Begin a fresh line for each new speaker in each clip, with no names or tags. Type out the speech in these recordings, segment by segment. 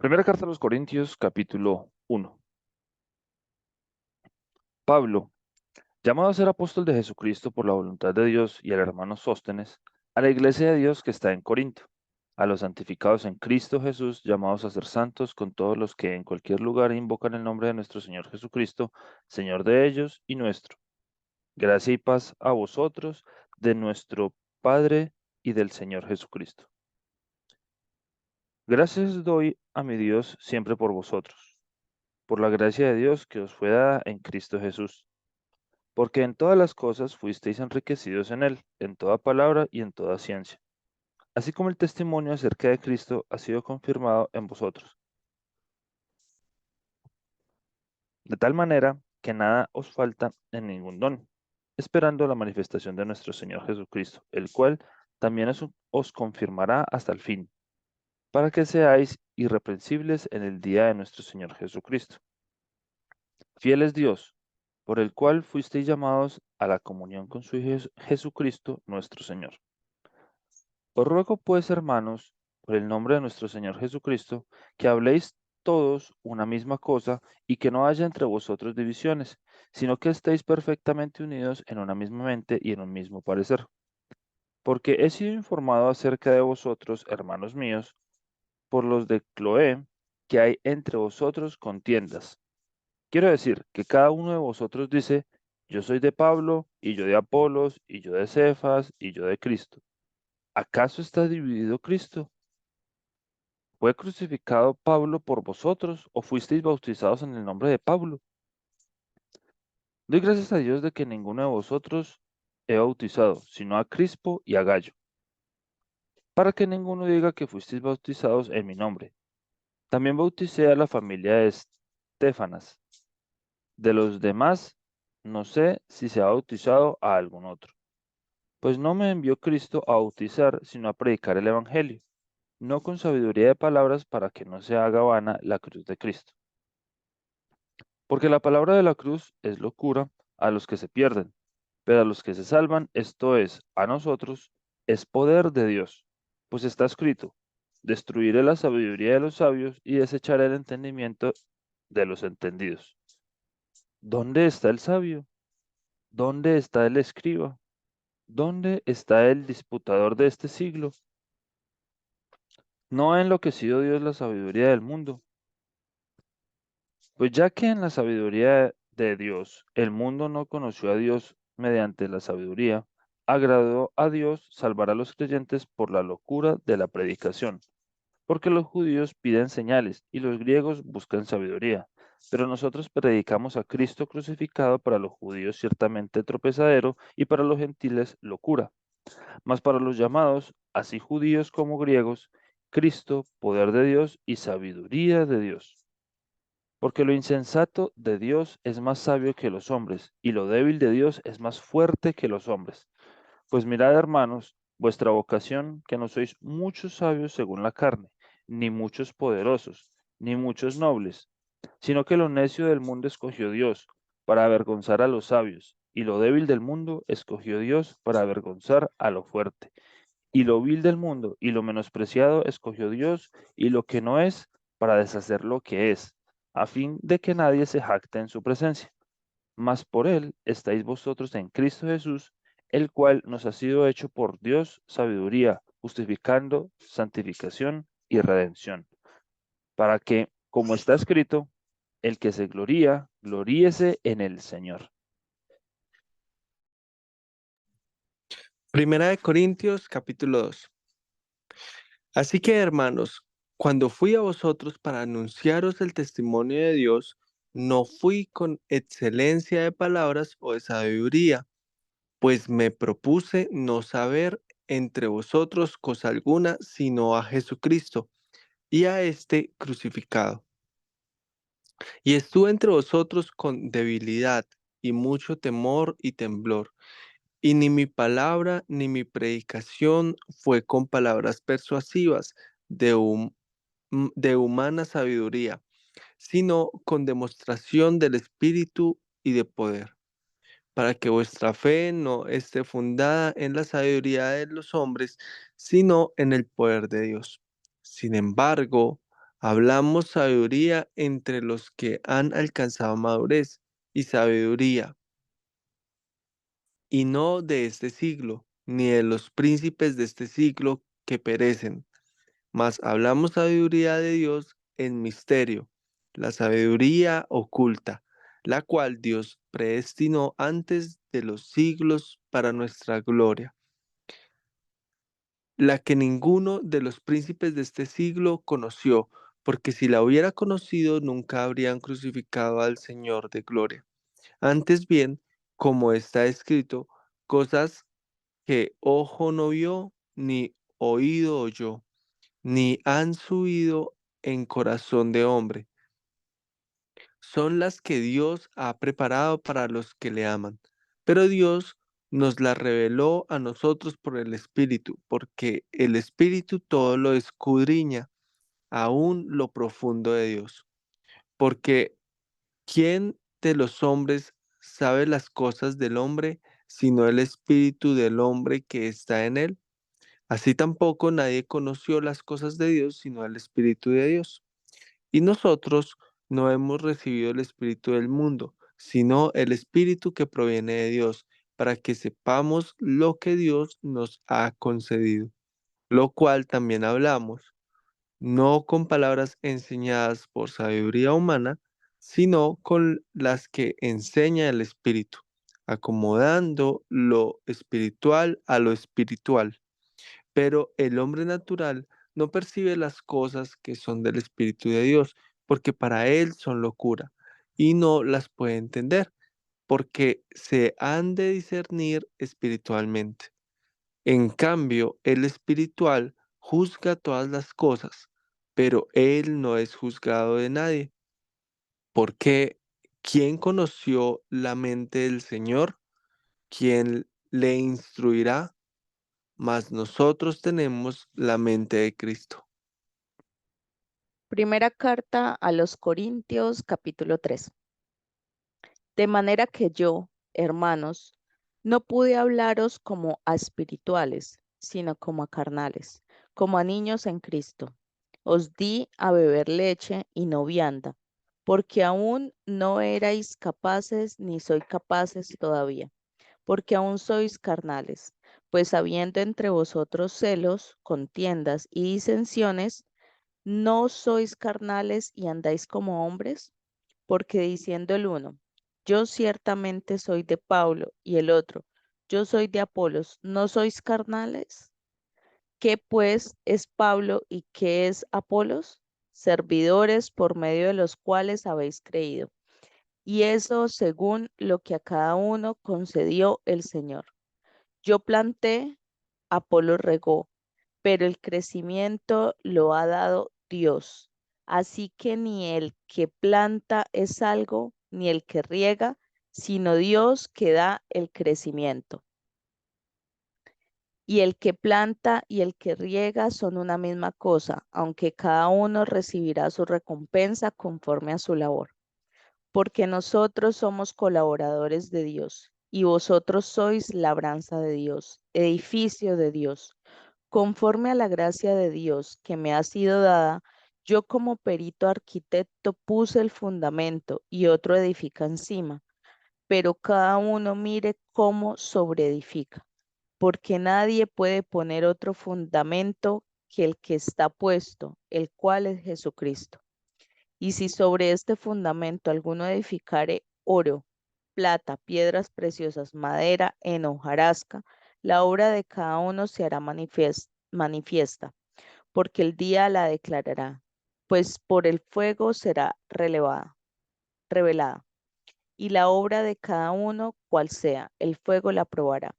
Primera carta a los Corintios, capítulo 1. Pablo, llamado a ser apóstol de Jesucristo por la voluntad de Dios y al hermano Sóstenes, a la iglesia de Dios que está en Corinto, a los santificados en Cristo Jesús, llamados a ser santos con todos los que en cualquier lugar invocan el nombre de nuestro Señor Jesucristo, Señor de ellos y nuestro. Gracia y paz a vosotros, de nuestro Padre y del Señor Jesucristo. Gracias doy a mi Dios siempre por vosotros, por la gracia de Dios que os fue dada en Cristo Jesús, porque en todas las cosas fuisteis enriquecidos en él, en toda palabra y en toda ciencia, así como el testimonio acerca de Cristo ha sido confirmado en vosotros, de tal manera que nada os falta en ningún don, esperando la manifestación de nuestro Señor Jesucristo, el cual también os confirmará hasta el fin, para que seáis irreprensibles en el día de nuestro Señor Jesucristo. Fiel es Dios, por el cual fuisteis llamados a la comunión con su Hijo Jesucristo nuestro Señor. Os ruego pues, hermanos, por el nombre de nuestro Señor Jesucristo, que habléis todos una misma cosa y que no haya entre vosotros divisiones, sino que estéis perfectamente unidos en una misma mente y en un mismo parecer. Porque he sido informado acerca de vosotros, hermanos míos, por los de Cloé, que hay entre vosotros contiendas. Quiero decir que cada uno de vosotros dice, yo soy de Pablo, y yo de Apolos, y yo de Cefas, y yo de Cristo. ¿Acaso está dividido Cristo? ¿Fue crucificado Pablo por vosotros, o fuisteis bautizados en el nombre de Pablo? Doy gracias a Dios de que ninguno de vosotros he bautizado, sino a Crispo y a Gallo, para que ninguno diga que fuisteis bautizados en mi nombre. También bauticé a la familia de Estéfanas. De los demás, no sé si se ha bautizado a algún otro. Pues no me envió Cristo a bautizar, sino a predicar el Evangelio, no con sabiduría de palabras para que no se haga vana la cruz de Cristo. Porque la palabra de la cruz es locura a los que se pierden, pero a los que se salvan, esto es, a nosotros, es poder de Dios. Pues está escrito, destruiré la sabiduría de los sabios y desecharé el entendimiento de los entendidos. ¿Dónde está el sabio? ¿Dónde está el escriba? ¿Dónde está el disputador de este siglo? ¿No ha enloquecido Dios la sabiduría del mundo? Pues ya que en la sabiduría de Dios el mundo no conoció a Dios mediante la sabiduría, agradó a Dios salvar a los creyentes por la locura de la predicación, porque los judíos piden señales y los griegos buscan sabiduría, pero nosotros predicamos a Cristo crucificado, para los judíos ciertamente tropezadero y para los gentiles locura, mas para los llamados, así judíos como griegos, Cristo, poder de Dios y sabiduría de Dios. Porque lo insensato de Dios es más sabio que los hombres, y lo débil de Dios es más fuerte que los hombres. Pues mirad, hermanos, vuestra vocación, que no sois muchos sabios según la carne, ni muchos poderosos, ni muchos nobles, sino que lo necio del mundo escogió Dios para avergonzar a los sabios, y lo débil del mundo escogió Dios para avergonzar a lo fuerte. Y lo vil del mundo y lo menospreciado escogió Dios, y lo que no es, para deshacer lo que es, a fin de que nadie se jacte en su presencia. Mas por él estáis vosotros en Cristo Jesús, el cual nos ha sido hecho por Dios sabiduría, justificando, santificación y redención, para que, como está escrito, el que se gloría, gloríese en el Señor.
Primera de Corintios, capítulo 2. Así que, hermanos, cuando fui a vosotros para anunciaros el testimonio de Dios, no fui con excelencia de palabras o de sabiduría, pues me propuse no saber entre vosotros cosa alguna, sino a Jesucristo y a este crucificado. Y estuve entre vosotros con debilidad y mucho temor y temblor. Y ni mi palabra ni mi predicación fue con palabras persuasivas de, de humana sabiduría, sino con demostración del Espíritu y de poder, para que vuestra fe no esté fundada en la sabiduría de los hombres, sino en el poder de Dios. Sin embargo, Hablamos sabiduría entre los que han alcanzado madurez y sabiduría, y no de este siglo, ni de los príncipes de este siglo que perecen, mas hablamos sabiduría de Dios en misterio, la sabiduría oculta, la cual Dios predestinó antes de los siglos para nuestra gloria, la que ninguno de los príncipes de este siglo conoció, porque si la hubiera conocido nunca habrían crucificado al Señor de gloria. Antes bien, como está escrito, cosas que ojo no vio, ni oído oyó, ni han subido en corazón de hombre, son las que Dios ha preparado para los que le aman. Pero Dios nos las reveló a nosotros por el Espíritu, porque el Espíritu todo lo escudriña, aún lo profundo de Dios. Porque ¿quién de los hombres sabe las cosas del hombre, sino el Espíritu del hombre que está en él? Así tampoco nadie conoció las cosas de Dios, sino el Espíritu de Dios. Y nosotros no hemos recibido el Espíritu del mundo, sino el Espíritu que proviene de Dios, para que sepamos lo que Dios nos ha concedido, lo cual también hablamos, no con palabras enseñadas por sabiduría humana, sino con las que enseña el Espíritu, acomodando lo espiritual a lo espiritual. Pero el hombre natural no percibe las cosas que son del Espíritu de Dios, porque para él son locura, y no las puede entender, porque se han de discernir espiritualmente. En cambio, el espiritual juzga todas las cosas, pero él no es juzgado de nadie, porque ¿quién conoció la mente del Señor? ¿Quién le instruirá? Mas nosotros tenemos la mente de Cristo.
Primera carta a los Corintios, capítulo 3. De manera que yo, hermanos, no pude hablaros como a espirituales, sino como a carnales, como a niños en Cristo. Os di a beber leche y no vianda, porque aún no erais capaces, ni sois capaces todavía, porque aún sois carnales. Pues habiendo entre vosotros celos, contiendas y disensiones, ¿no sois carnales y andáis como hombres? Porque diciendo el uno, yo ciertamente soy de Pablo, y el otro, yo soy de Apolos, ¿no sois carnales? ¿Qué pues es Pablo y qué es Apolos? Servidores por medio de los cuales habéis creído. Y eso según lo que a cada uno concedió el Señor. Yo planté, Apolo regó, pero el crecimiento lo ha dado Dios. Así que ni el que planta es algo, ni el que riega, sino Dios que da el crecimiento. Y el que planta y el que riega son una misma cosa, aunque cada uno recibirá su recompensa conforme a su labor. Porque nosotros somos colaboradores de Dios, y vosotros sois labranza de Dios, edificio de Dios. Conforme a la gracia de Dios que me ha sido dada, yo como perito arquitecto puse el fundamento y otro edifica encima, pero cada uno mire cómo sobreedifica, porque nadie puede poner otro fundamento que el que está puesto, el cual es Jesucristo. Y si sobre este fundamento alguno edificare oro, plata, piedras preciosas, madera, en hojarasca, la obra de cada uno se hará manifiesta, porque el día la declarará, pues por el fuego será revelada, y la obra de cada uno, cual sea, el fuego la probará.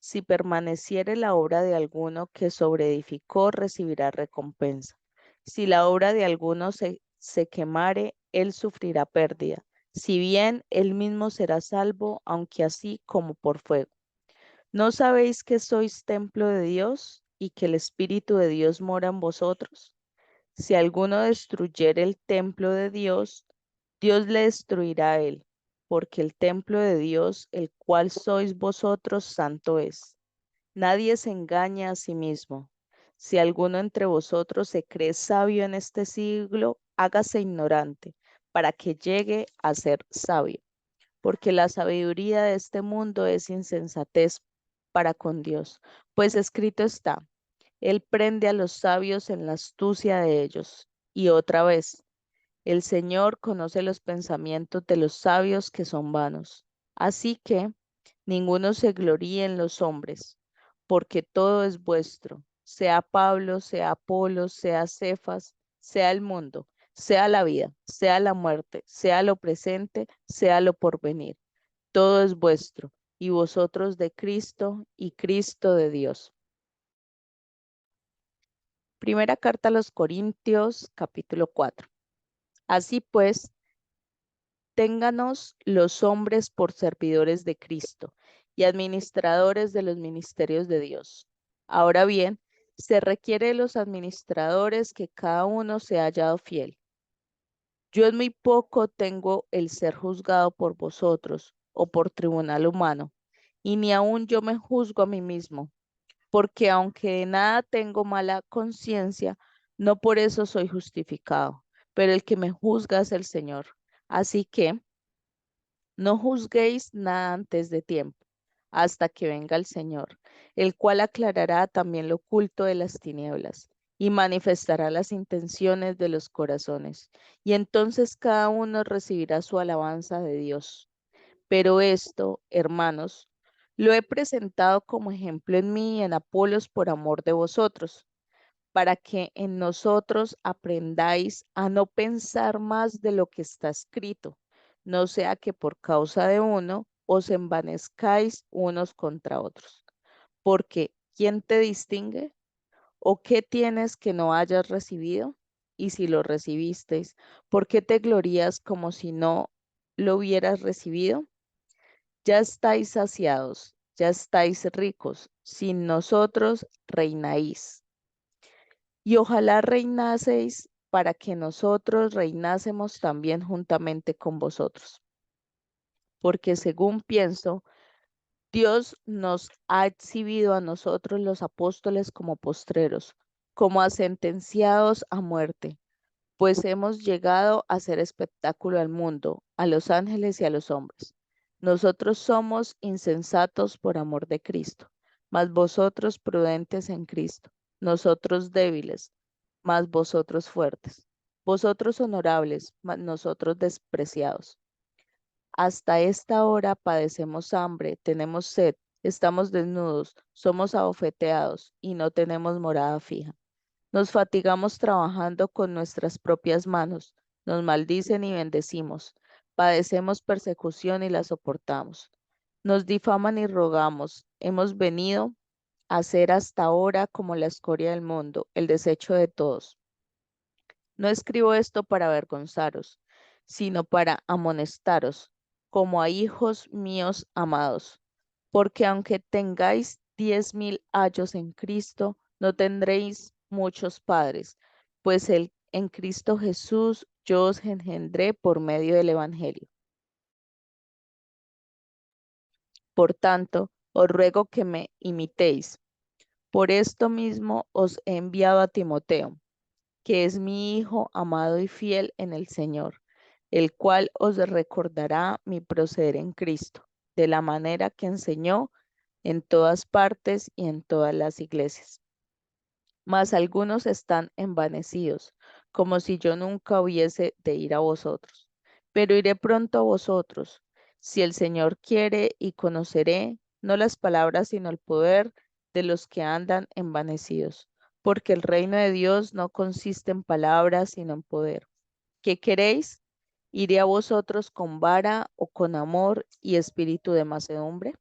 Si permaneciere la obra de alguno que sobreedificó, recibirá recompensa. Si la obra de alguno se quemare, él sufrirá pérdida. Si bien él mismo será salvo, aunque así como por fuego. ¿No sabéis que sois templo de Dios y que el Espíritu de Dios mora en vosotros? Si alguno destruyere el templo de Dios, Dios le destruirá a él, porque el templo de Dios, el cual sois vosotros, santo es. Nadie se engaña a sí mismo. Si alguno entre vosotros se cree sabio en este siglo, hágase ignorante, para que llegue a ser sabio. Porque la sabiduría de este mundo es insensatez para con Dios. Pues escrito está, Él prende a los sabios en la astucia de ellos. Y otra vez, el Señor conoce los pensamientos de los sabios que son vanos. Así que ninguno se gloríe en los hombres, porque todo es vuestro, sea Pablo, sea Apolo, sea Cefas, sea el mundo, sea la vida, sea la muerte, sea lo presente, sea lo porvenir. Todo es vuestro, y vosotros de Cristo, y Cristo de Dios. Primera carta a los Corintios, capítulo 4. Así pues, ténganos los hombres por servidores de Cristo y administradores de los ministerios de Dios. Ahora bien, se requiere de los administradores que cada uno sea hallado fiel. Yo en muy poco tengo el ser juzgado por vosotros o por tribunal humano, y ni aun yo me juzgo a mí mismo, porque aunque de nada tengo mala conciencia, no por eso soy justificado, pero el que me juzga es el Señor. Así que no juzguéis nada antes de tiempo, hasta que venga el Señor, el cual aclarará también lo oculto de las tinieblas y manifestará las intenciones de los corazones. Y entonces cada uno recibirá su alabanza de Dios. Pero esto, hermanos, lo he presentado como ejemplo en mí y en Apolos por amor de vosotros, para que en nosotros aprendáis a no pensar más de lo que está escrito, no sea que por causa de uno os envanezcáis unos contra otros. Porque, ¿quién te distingue? ¿O qué tienes que no hayas recibido? Y si lo recibisteis, ¿por qué te glorías como si no lo hubieras recibido? Ya estáis saciados, ya estáis ricos, sin nosotros reináis. Y ojalá reinaseis para que nosotros reinásemos también juntamente con vosotros. Porque según pienso, Dios nos ha exhibido a nosotros los apóstoles como postreros, como a sentenciados a muerte, pues hemos llegado a ser espectáculo al mundo, a los ángeles y a los hombres. Nosotros somos insensatos por amor de Cristo, mas vosotros prudentes en Cristo, nosotros débiles, mas vosotros fuertes, vosotros honorables, mas nosotros despreciados. Hasta esta hora padecemos hambre, tenemos sed, estamos desnudos, somos abofeteados y no tenemos morada fija. Nos fatigamos trabajando con nuestras propias manos, nos maldicen y bendecimos, padecemos persecución y la soportamos. Nos difaman y rogamos, hemos venido a ser hasta ahora como la escoria del mundo, el desecho de todos. No escribo esto para avergonzaros, sino para amonestaros, como a hijos míos amados, porque aunque tengáis 10,000 años en Cristo, no tendréis muchos padres, pues en Cristo Jesús yo os engendré por medio del Evangelio. Por tanto, os ruego que me imitéis. Por esto mismo os he enviado a Timoteo, que es mi hijo amado y fiel en el Señor, el cual os recordará mi proceder en Cristo, de la manera que enseñó en todas partes y en todas las iglesias. Mas algunos están envanecidos, como si yo nunca hubiese de ir a vosotros. Pero iré pronto a vosotros, si el Señor quiere, y conoceré no las palabras, sino el poder de los que andan envanecidos. Porque el reino de Dios no consiste en palabras, sino en poder. ¿Qué queréis? ¿Iré a vosotros con vara o con amor y espíritu de mansedumbre?